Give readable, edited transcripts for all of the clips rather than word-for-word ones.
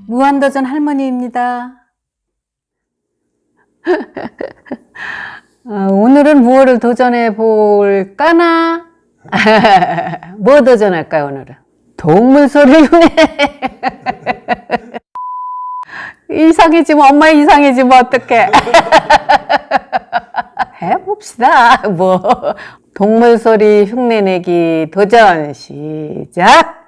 무한도전 할머니입니다. 오늘은 무엇을 도전해 볼까나? 뭐 도전할까요, 오늘은? 동물소리 이상해지면 엄마 이상해지면 어떡해. 해봅시다. 뭐 동물소리 흉내내기 도전 시작.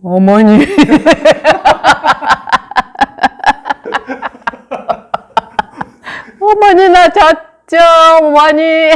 어머니. 어머니 나 졌죠, 어머니.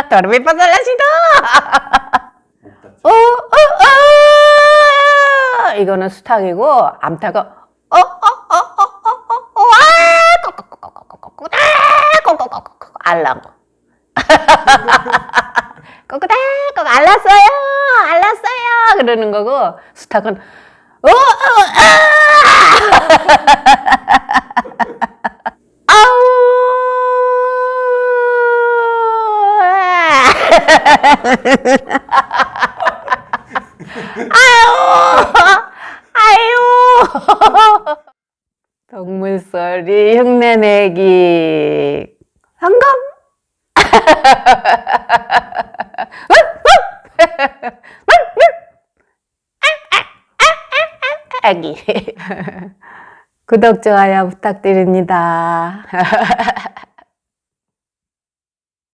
Dormir pasó la sido. 이거는 수탉이고 암탉은 알라고. 꼬꼬닥 알랐어요, 알랐어요 그러는 거고 수탉은 아유. 동물소리 흉내내기 성공. 아기. 구독, 좋아요 부탁드립니다.